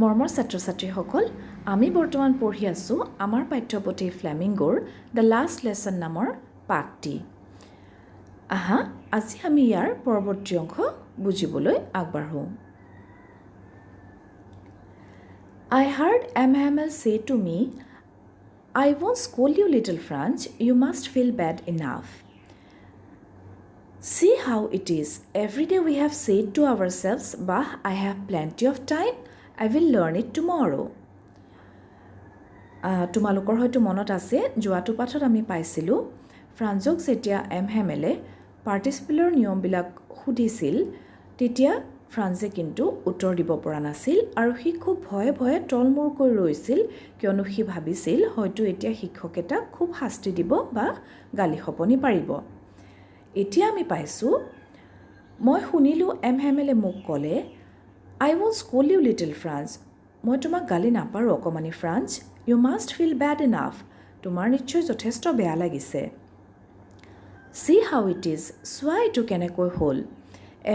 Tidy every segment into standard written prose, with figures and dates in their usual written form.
মৰমৰ ছাত্ৰ-ছাত্ৰীসকল, আমি বৰ্তমান পঢ়ি আছোঁ আমাৰ পাঠ্যপুথি ফ্লেমিংগোৰ দ্য লাষ্ট লেছন নামৰ পাঠটি। আহা, আজি আমি ইয়াৰ পৰৱৰ্তী অংশ বুজিবলৈ আগবাঢ়োঁ। I heard M. Hamel say to me, I won't scold you, little Franz. You must feel bad enough. See how it is. Every day we have said to ourselves, bah, I have plenty of time. I will learn it tomorrow. তোমালোকৰ হয়তো মনত আছে যোৱাটো পাঠত আমি পাইছিলোঁ ফ্ৰান্সক যেতিয়া M হেমেলে পাৰ্টিচিপেলৰ নিয়মবিলাক সুধিছিল তেতিয়া ফ্ৰান্সে কিন্তু উত্তৰ দিব পৰা নাছিল আৰু সি খুব ভয়ে ভয়ে তলমূৰকৈ ৰৈছিল কিয়নো সি ভাবিছিল হয়তো এতিয়া শিক্ষকে তাক খুব শাস্তি দিব বা গালি শপনি পাৰিব। এতিয়া আমি পাইছোঁ মই শুনিলোঁ এম হেমেলে মোক ক'লে I won't scold you, little Franz. মই তোমাক গালি নাপাৰোঁ অকমানি France. You must feel bad enough. তোমাৰ নিশ্চয় যথেষ্ট বেয়া লাগিছে। See how it is. চোৱা এইটো কেনেকৈ হ'ল।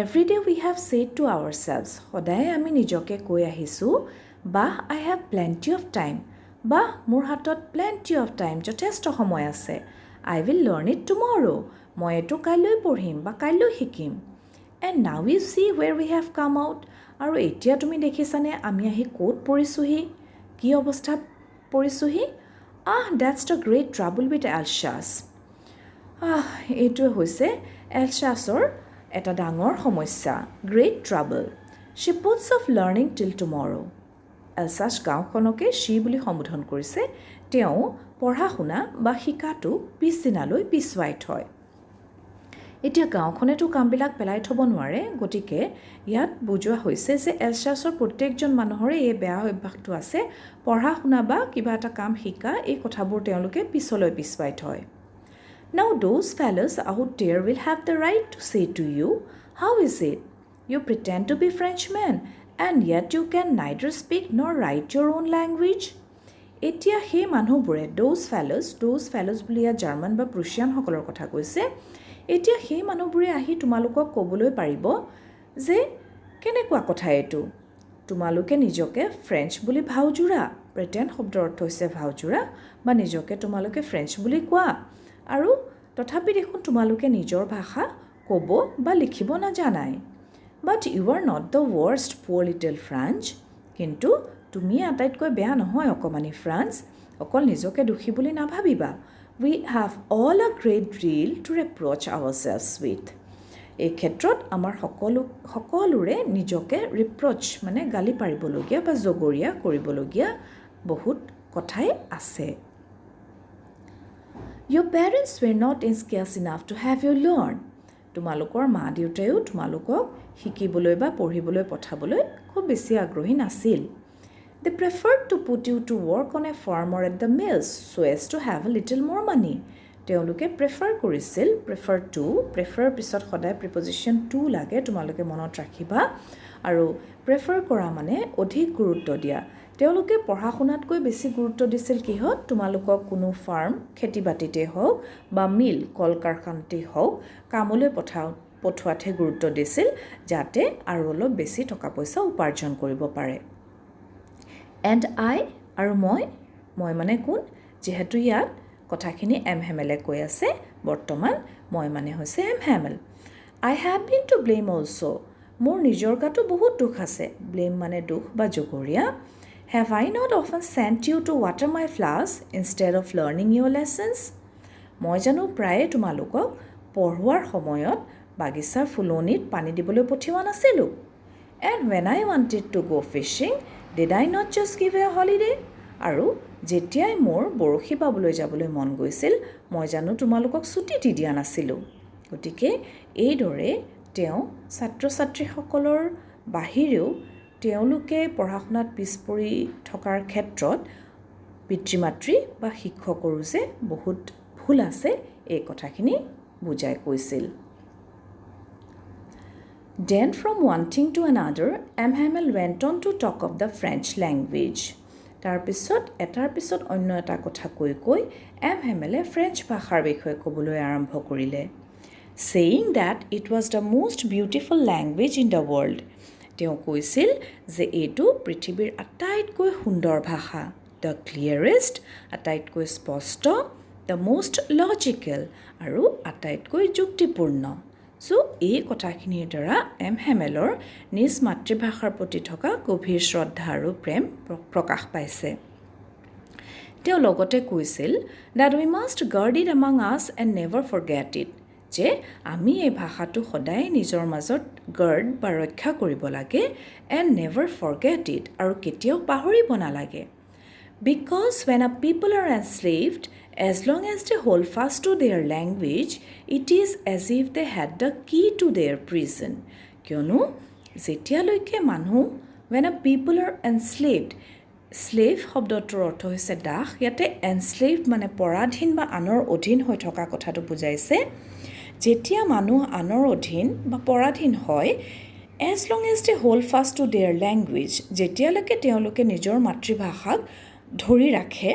Every day we have said to ourselves. সদায় আমি নিজকে কৈ আহিছোঁ বাহ I have plenty of time. বাহ মোৰ হাতত plenty of time. যথেষ্ট সময় আছে। I will learn it tomorrow. মই এইটো কাইলৈ পঢ়িম বা কাইলৈ শিকিম। And now you see where we have come out. আৰু এতিয়া তুমি দেখিছানে আমি আহি ক'ত পৰিছোহি কি অৱস্থাত পৰিছোহি that's the great trouble with Alsace এইটো হৈছে এলছাছৰ এটা ডাঙৰ সমস্যা great trouble she puts off learning till tomorrow এলছাছ গাঁওখনকে she বুলি সম্বোধন কৰিছে তেওঁ পঢ়া শুনা বা শিকাটো পিছদিনালৈ পিছুৱাই থয় এতিয়া গাঁওখনেতো কামবিলাক পেলাই থব নোৱাৰে গতিকে ইয়াত বুজোৱা হৈছে যে এলছাছৰ প্ৰত্যেকজন মানুহৰে এই বেয়া অভ্যাসটো আছে পঢ়া শুনা বা কিবা এটা কাম শিকা এই কথাবোৰ তেওঁলোকে পিছলৈ পিছুৱাই থয় Now those fellows out there will have the right to say to you, how is it? You pretend to be Frenchmen and yet you can neither speak nor write your own language. এতিয়া সেই মানুহবোৰে those fellows বুলি German বা Prussian সকলৰ কথা কৈছে এতিয়া সেই মানুহবোৰে আহি তোমালোকক ক'বলৈ পাৰিব যে কেনেকুৱা কথা এইটো তোমালোকে নিজকে ফ্ৰেঞ্চ বুলি ভাওজোৰা প্ৰেটেণ্ড শব্দৰ অৰ্থ হৈছে ভাওজোৰা বা নিজকে তোমালোকে ফ্ৰেঞ্চ বুলি কোৱা আৰু তথাপি দেখোন তোমালোকে নিজৰ ভাষা ক'ব বা লিখিব নাজানাই but you are not the worst poor little France কিন্তু তুমি আটাইতকৈ বেয়া নহয় অকমানি ফ্ৰান্স অকল নিজকে দোষী বুলি নাভাবিবা We have all a great deal to reproach ourselves with. এই ক্ষেত্ৰত আমাৰ সকলোৰে নিজকে ৰিপ্ৰচ মানে গালি পাৰিবলগীয়া বা জগৰীয়া কৰিবলগীয়া বহুত কথাই আছে Your parents were not scarce enough to have you learn. তোমালোকৰ মা দেউতায়ো তোমালোকক শিকিবলৈ বা পঢ়িবলৈ পঠাবলৈ খুব বেছি আগ্ৰহী নাছিল They preferred to put you to work on a farm or at the mills so as to have a little more money. তেওঁলোকে প্ৰেফাৰ কৰিছিল প্ৰেফাৰ পিছত সদায় প্ৰিপজিশ্যন টু লাগে তোমালোকে মনত ৰাখিবা আৰু প্ৰেফাৰ কৰা মানে অধিক গুৰুত্ব দিয়া তেওঁলোকে পঢ়া শুনাতকৈ বেছি গুৰুত্ব দিছিল কিহত তোমালোকক কোনো ফাৰ্ম খেতি বাতিতে হওক বা মিল কল কাৰখানাতে হওক কামলৈ পঠোৱাতহে গুৰুত্ব দিছিল যাতে আৰু অলপ বেছি টকা পইচা উপাৰ্জন কৰিব পাৰে And I আৰু মই মানে কোন যেহেতু ইয়াত কথাখিনি এম হেমেলে কৈ আছে বৰ্তমান মই মানে হৈছে এম হেমেল I have been to blame also মোৰ নিজৰ গাতো বহুত দুখ আছে blame মানে দুখ বা জগৰীয়া Have I not often sent you to water my flowers instead of learning your lessons মই জানো প্ৰায়ে তোমালোকক পঢ়োৱাৰ সময়ত বাগিচাৰ ফুলনিত পানী দিবলৈ পঠিওৱা নাছিলোঁ And when I wanted to go fishing Did I not just give a holiday? আৰু যেতিয়াই মোৰ বৰশী বাবলৈ যাবলৈ মন গৈছিল মই জানো তোমালোকক ছুটি দি দিয়া নাছিলোঁ গতিকে এইদৰে তেওঁ ছাত্ৰ-ছাত্ৰীসকলৰ বাহিৰেও তেওঁলোকে পঢ়া শুনাত পিছ পৰি থকাৰ ক্ষেত্ৰত পিতৃ-মাতৃ বা শিক্ষকৰো যে বহুত ভুল আছে এই কথাখিনি বুজাই কৈছিল Then from one thing to another, M. Hamel went on to talk of the French language. তাৰপিছত এটাৰ পিছত অন্য এটা কথা কৈ এম হেমেলে ফ্ৰেঞ্চ ভাষাৰ বিষয়ে ক'বলৈ আৰম্ভ কৰিলে Saying that it was the most beautiful language in the world তেওঁ কৈছিল যে এইটো পৃথিৱীৰ আটাইতকৈ সুন্দৰ ভাষা, দ্য ক্লিয়াৰেষ্ট, আটাইতকৈ স্পষ্ট, দ্য মোষ্ট লজিকেল আৰু আটাইতকৈ যুক্তিপূৰ্ণ। চ' এই কথাখিনিৰ দ্বাৰা এম হেমেলৰ নিজ মাতৃভাষাৰ প্ৰতি থকা গভীৰ শ্ৰদ্ধা আৰু প্ৰেম প্ৰকাশ পাইছে। তেওঁ লগতে কৈছিল that we must guard it among us and never forget it, যে আমি এই ভাষাটো সদায় নিজৰ মাজত গাৰ্ড বা ৰক্ষা কৰিব লাগে and never forget it, আৰু কেতিয়াও পাহৰিব নালাগে। Because when a people are enslaved, as long as they hold fast to their language, it is as if they had the key to their prison. কিয়নো যেতিয়ালৈকে মানুহ when a people are enslaved, slave শব্দটোৰ অৰ্থ হৈছে দাস, ইয়াতে enslaved মানে পৰাধীন বা আনৰ অধীন হৈ থকা কথাটো বুজাইছে। যেতিয়া মানুহ আনৰ অধীন বা পৰাধীন হয়, as long as they hold fast to their language, যেতিয়ালৈকে তেওঁলোকে নিজৰ মাতৃভাষাক ধৰি ৰাখে,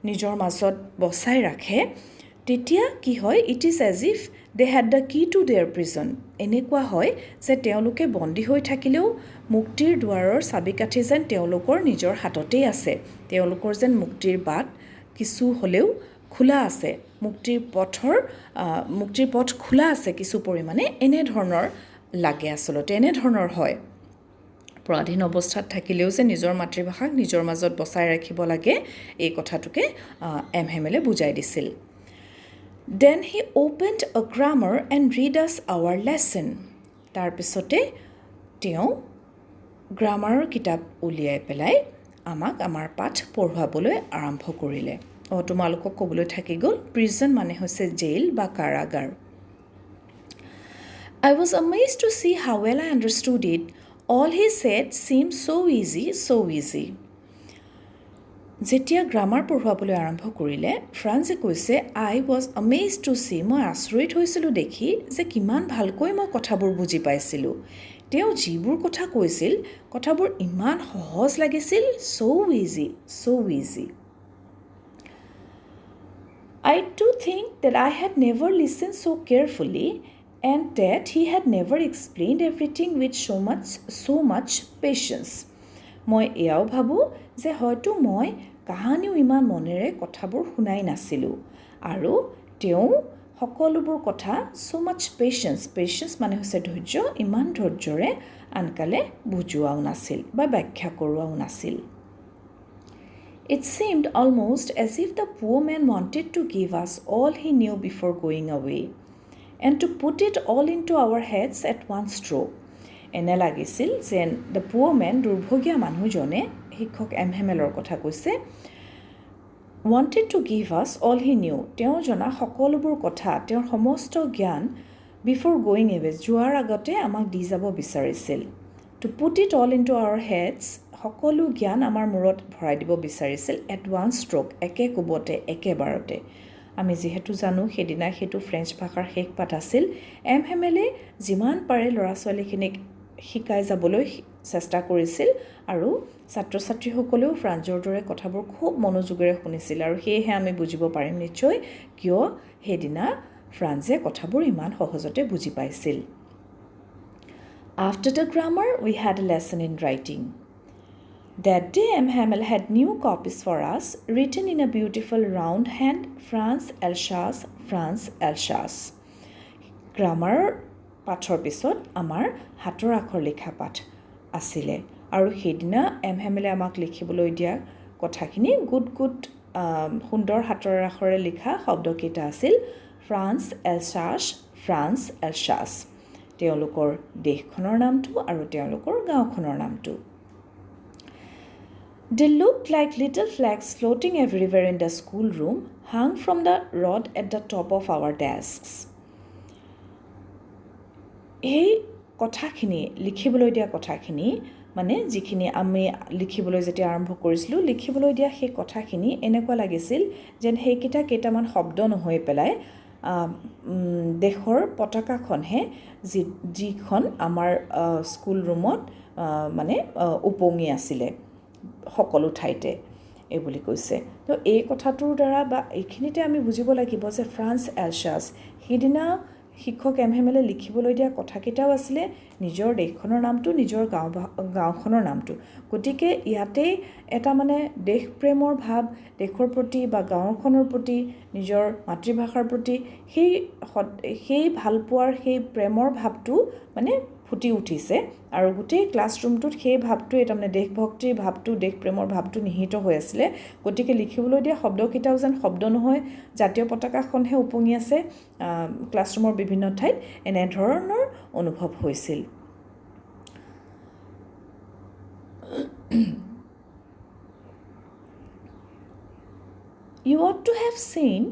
নিজৰ মাজত বচাই ৰাখে, তেতিয়া কি হয়, it is as if they had the key to their prison. এনেকুৱা হয় যে তেওঁলোকে বন্দী হৈ থাকিলেও মুক্তিৰ দুৱাৰৰ চাবিকাঠি যেন তেওঁলোকৰ নিজৰ হাততেই আছে। তেওঁলোকৰ যেন মুক্তিৰ বাট কিছু হ'লেও খোলা আছে, মুক্তিৰ পথ খোলা আছে কিছু পৰিমাণে, এনেধৰণৰ লাগে আচলতে, এনেধৰণৰ হয়। পৰাধীন অৱস্থাত থাকিলেও যে নিজৰ মাতৃভাষাক নিজৰ মাজত বচাই ৰাখিব লাগে, এই কথাটোকে এম হেমেলে বুজাই দিছিল। Then he opened a grammar and read us our lesson. তাৰপিছতে তেওঁ গ্ৰামাৰৰ কিতাপ উলিয়াই পেলাই আমাক আমাৰ পাঠ পঢ়ুৱাবলৈ আৰম্ভ কৰিলে। তোমালোকক ক'বলৈ থাকি গ'ল, প্ৰিজন মানে হৈছে জেইল বা কাৰাগাৰ। I was amazed to see how well I understood it. All he said seemed so easy, so easy. যেতিয়া গ্ৰামাৰ পঢ়ুৱাবলৈ আৰম্ভ কৰিলে, ফ্ৰান্সে কৈছে, I was amazed to see, মই আচৰিত হৈছিলোঁ দেখি যে কিমান ভালকৈ মই কথাবোৰ বুজি পাইছিলোঁ। তেওঁ যিবোৰ কথা কৈছিল, কথাবোৰ ইমান সহজ লাগিছিল, so easy, so easy. I too think that I had never listened so carefully and that he had never explained everything with so much patience. মই এয়াও ভাবোঁ যে হয়তো মই কাহানিও ইমান মনেৰে কথাবোৰ শুনাই নাছিলোঁ, আৰু তেওঁ সকলোবোৰ কথা so much patience মানে হৈছে ধৈৰ্য, ইমান ধৈৰ্যৰে আনকালে বুজোৱাও নাছিল বা ব্যাখ্যা কৰোৱাও নাছিল। It seemed almost as if the poor man wanted to give us all he knew before going away and to put it all into our heads at one stroke. এনে লাগিছিল যেন দ্য পুৱাৰ মেন, দুৰ্ভগীয়া মানুহজনে, শিক্ষক M হেমেলৰ কথা কৈছে, wanted to give us all he knew, তেওঁ জনা সকলোবোৰ কথা, তেওঁৰ সমস্ত জ্ঞান before going away, যোৱাৰ আগতে আমাক দি যাব বিচাৰিছিল। to put it all into our heads, সকলো জ্ঞান আমাৰ মূৰত ভৰাই দিব বিচাৰিছিল, at one stroke, একে কোবতে, একেবাৰতে। আমি যিহেতু জানো সেইদিনা সেইটো ফ্ৰেঞ্চ ভাষাৰ শেষ পাঠ আছিল। এম হেমেলে যিমান পাৰে ল'ৰা ছোৱালীখিনিক শিকাই যাবলৈ চেষ্টা কৰিছিল, আৰু ছাত্ৰ ছাত্ৰীসকলেও ফ্ৰান্সৰ দৰে কথাবোৰ খুব মনোযোগেৰে শুনিছিল, আৰু সেয়েহে আমি বুজিব পাৰিম নিশ্চয় কিয় সেইদিনা ফ্ৰান্সে কথাবোৰ ইমান সহজতে বুজি পাইছিল। After the grammar, we had a lesson in writing. That day, M. Hamel had new copies for us, written in a beautiful round hand, France Alsace. Grammar পাঠৰ পিছত আমাৰ হাতৰ আখৰ লিখা পাঠ আছিলে, আৰু সেইদিনা এম হেমেলে আমাক লিখিবলৈ দিয়া কথাখিনি গুড সুন্দৰ হাতৰ আখৰে লিখা শব্দকেইটা আছিল ফ্ৰান্স এলচাছ, তেওঁলোকৰ দেশখনৰ নামটো আৰু তেওঁলোকৰ গাঁওখনৰ নামটো। They looked like little flags floating everywhere in the schoolroom, hung from the rod at the top of our desks. এই কথাখিনি, লিখিবলৈ দিয়া কথাখিনি, মানে যিখিনি আমি লিখিবলৈ যেতিয়া আৰম্ভ কৰিছিলোঁ, লিখিবলৈ দিয়া সেই কথাখিনি এনেকুৱা লাগিছিল যেন সেইকেইটা কেইটামান শব্দ নহৈ পেলাই দেশৰ পতাকাখনহে, যিখন আমাৰ স্কুল ৰুমত মানে উপঙি আছিলে সকলো ঠাইতে, এই বুলি কৈছে। তো এই কথাটোৰ দ্বাৰা বা এইখিনিতে আমি বুজিব লাগিব যে ফ্ৰান্স এলচাছ সেইদিনা শিক্ষক এমহেমেলে লিখিবলৈ দিয়া কথাকেইটাও আছিলে নিজৰ দেশখনৰ নামটো, নিজৰ গাঁওখনৰ নামটো। গতিকে ইয়াতেই এটা মানে দেশপ্ৰেমৰ ভাৱ, দেশৰ প্ৰতি বা গাঁওখনৰ প্ৰতি, নিজৰ মাতৃভাষাৰ প্ৰতি সেই ভালপোৱাৰ, সেই প্ৰেমৰ ভাৱটো মানে ফুটি উঠিছে। আৰু গোটেই ক্লাছৰুমটোত সেই ভাৱটোৱে, তাৰমানে দেশভক্তিৰ ভাৱটো, দেশপ্ৰেমৰ ভাৱটো নিহিত হৈ আছিলে। গতিকে লিখিবলৈ দিয়া শব্দকেইটাও যেন শব্দ নহয়, জাতীয় পতাকাখনহে উপঙি আছে ক্লাছৰুমৰ বিভিন্ন ঠাইত, এনেধৰণৰ অনুভৱ হৈছিল। You ought to have seen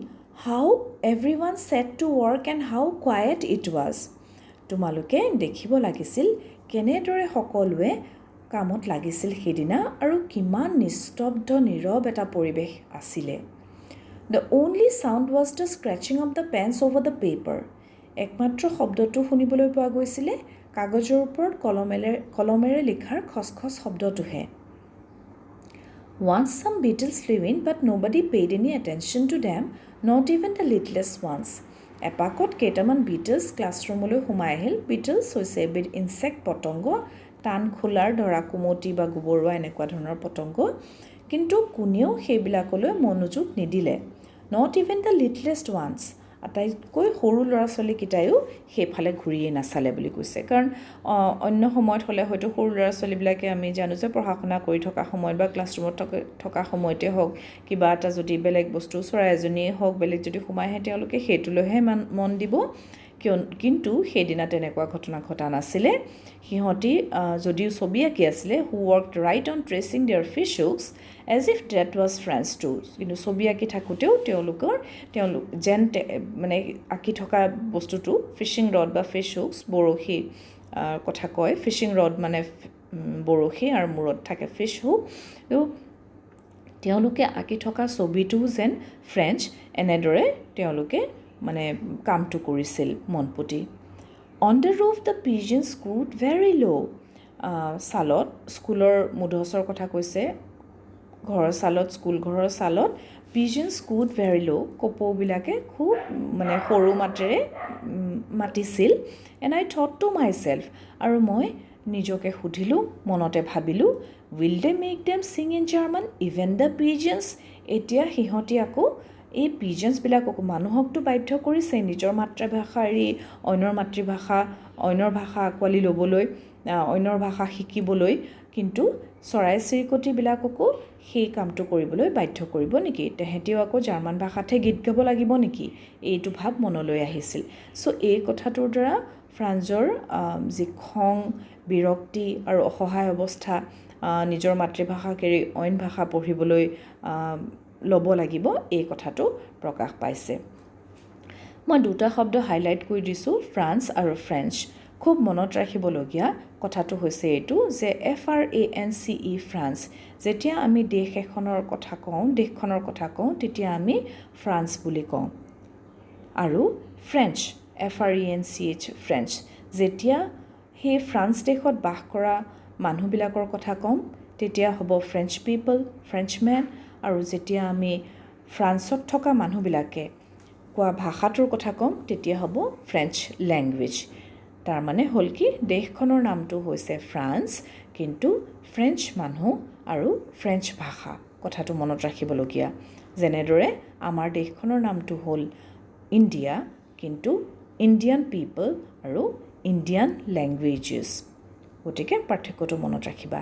how everyone set to work and how quiet it was. তোমালোকে দেখিব লাগিছিল কেনেদৰে সকলোৱে কামত লাগিছিল সেইদিনা আৰু কিমান নিস্তব্ধ নীৰৱ এটা পৰিৱেশ আছিলে। The only sound was the scratching of the pens over the paper. একমাত্ৰ শব্দটো শুনিবলৈ পোৱা গৈছিলে কাগজৰ ওপৰত কলমেৰে লিখাৰ খচখচ শব্দটোহে। Once some beetles flew in, but nobody paid any attention to them, not even the littlest ones. এপাকত কেইটামান বিটলছ ক্লাছৰুমলৈ সোমাই আহিল। বিটলছ হৈছে এবিধ ইনচেক্ট পতংগ, টান খোলাৰ ধৰা কুমতি বা গোবৰুৱা এনেকুৱা ধৰণৰ পতংগ, কিন্তু কোনেও সেইবিলাকলৈ মনোযোগ নিদিলে। নট ইভেন দ্য লিটলেষ্ট ওৱানছ, আটাইতকৈ সৰু ল'ৰা ছোৱালীকেইটায়ো সেইফালে ঘূৰিয়েই নাচালে বুলি কৈছে। কাৰণ অন্য সময়ত হ'লে হয়তো সৰু ল'ৰা ছোৱালীবিলাকে আমি জানো যে পঢ়া শুনা কৰি থকা সময়ত বা ক্লাছৰুমত থকা সময়তে হওক, কিবা এটা যদি বেলেগ বস্তু, চৰাই এজনীয়ে হওক, বেলেগ যদি সোমাই আহে তেওঁলোকে সেইটোলৈহে মন দিব। কিন্তু সেইদিনা তেনেকুৱা ঘটনা ঘটা নাছিলে। সিহঁতি যদিও ছবি আঁকি আছিলে, who worked right on tracing their fish hooks as if that was French too, কিন্তু ছবি আঁকি থাকোঁতেও তেওঁলোক যেন মানে আঁকি থকা বস্তুটো ফিছিং ৰড বা ফিছ হুকছ, বৰশী কথা কয়। ফিছিং ৰড মানে বৰশী আৰু মূৰত থাকে ফিছ হুক। তেওঁলোকে আঁকি থকা ছবিটোও যেন ফ্ৰেঞ্চ, এনেদৰে তেওঁলোকে মানে কামটো কৰিছিল মন পুতি। On the roof the pigeons could very low', ছালত, স্কুলৰ মুধচৰ কথা কৈছে, ঘৰৰ ছালত, স্কুল ঘৰৰ ছালত পিজনছ কুড ভেৰি ল', কপৌবিলাকে খুব মানে সৰু মাতেৰে মাতিছিল। And I thought to myself, আৰু মই নিজকে সুধিলোঁ, মনতে ভাবিলোঁ, will they make them sing in German even the pigeons, এতিয়া সিহঁতি আকৌ এই পিজনছবিলাককো, মানুহকতো বাধ্য কৰিছে নিজৰ মাতৃভাষা এৰি অন্যৰ মাতৃভাষা, অন্যৰ ভাষা আঁকোৱালি ল'বলৈ, অন্যৰ ভাষা শিকিবলৈ, কিন্তু চৰাই চিৰিকটিবিলাককো সেই কামটো কৰিবলৈ বাধ্য কৰিব নেকি? তেহেঁতিও আকৌ জাৰ্মান ভাষাতহে গীত গাব লাগিব নেকি? এইটো ভাৱ মনলৈ আহিছিল। ছ' এই কথাটোৰ দ্বাৰা ফ্ৰান্সৰ যি খং, বিৰক্তি আৰু অসহায় অৱস্থা, নিজৰ মাতৃভাষাক এৰি অইন ভাষা পঢ়িবলৈ ল'ব লাগিব, এই কথাটো প্ৰকাশ পাইছে। মই দুটা শব্দ হাইলাইট কৰি দিছোঁ, ফ্ৰান্স আৰু ফ্ৰেঞ্চ। খুব মনত ৰাখিবলগীয়া কথাটো হৈছে এইটো যে FRANCE ফ্ৰান্স, যেতিয়া আমি দেশখনৰ কথা কওঁ তেতিয়া আমি ফ্ৰান্স বুলি কওঁ। আৰু ফ্ৰেঞ্চ FRENCH ফ্ৰেঞ্চ, যেতিয়া সেই ফ্ৰান্স দেশত বাস কৰা মানুহবিলাকৰ কথা ক'ম তেতিয়া হ'ব ফ্ৰেঞ্চ পিপল, ফ্ৰেঞ্চমেন। আৰু যেতিয়া আমি ফ্ৰান্সত থকা মানুহবিলাকে কোৱা ভাষাটোৰ কথা ক'ম তেতিয়া হ'ব ফ্ৰেঞ্চ লেংগুৱেজ। তাৰমানে হ'ল কি, দেশখনৰ নামটো হৈছে ফ্ৰান্স, কিন্তু ফ্ৰেঞ্চ মানুহ আৰু ফ্ৰেঞ্চ ভাষা, কথাটো মনত ৰাখিবলগীয়া। যেনেদৰে আমাৰ দেশখনৰ নামটো হ'ল ইণ্ডিয়া, কিন্তু ইণ্ডিয়ান পিপল আৰু ইণ্ডিয়ান লেংগুৱেজেছ, গতিকে পাৰ্থক্যটো মনত ৰাখিবা।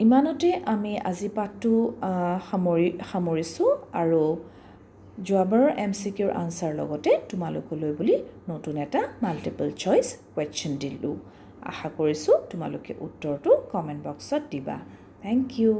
ইমানতে আমি আজি পাঠটো সামৰিছোঁ আৰু যোৱাবাৰৰ MCQৰ আনচাৰ লগতে তোমালোকলৈ বুলি নতুন এটা মাল্টিপল চইচ কুৱেশ্যন দিলোঁ। আশা কৰিছোঁ তোমালোকে উত্তৰটো কমেণ্ট বক্সত দিবা। Thank U.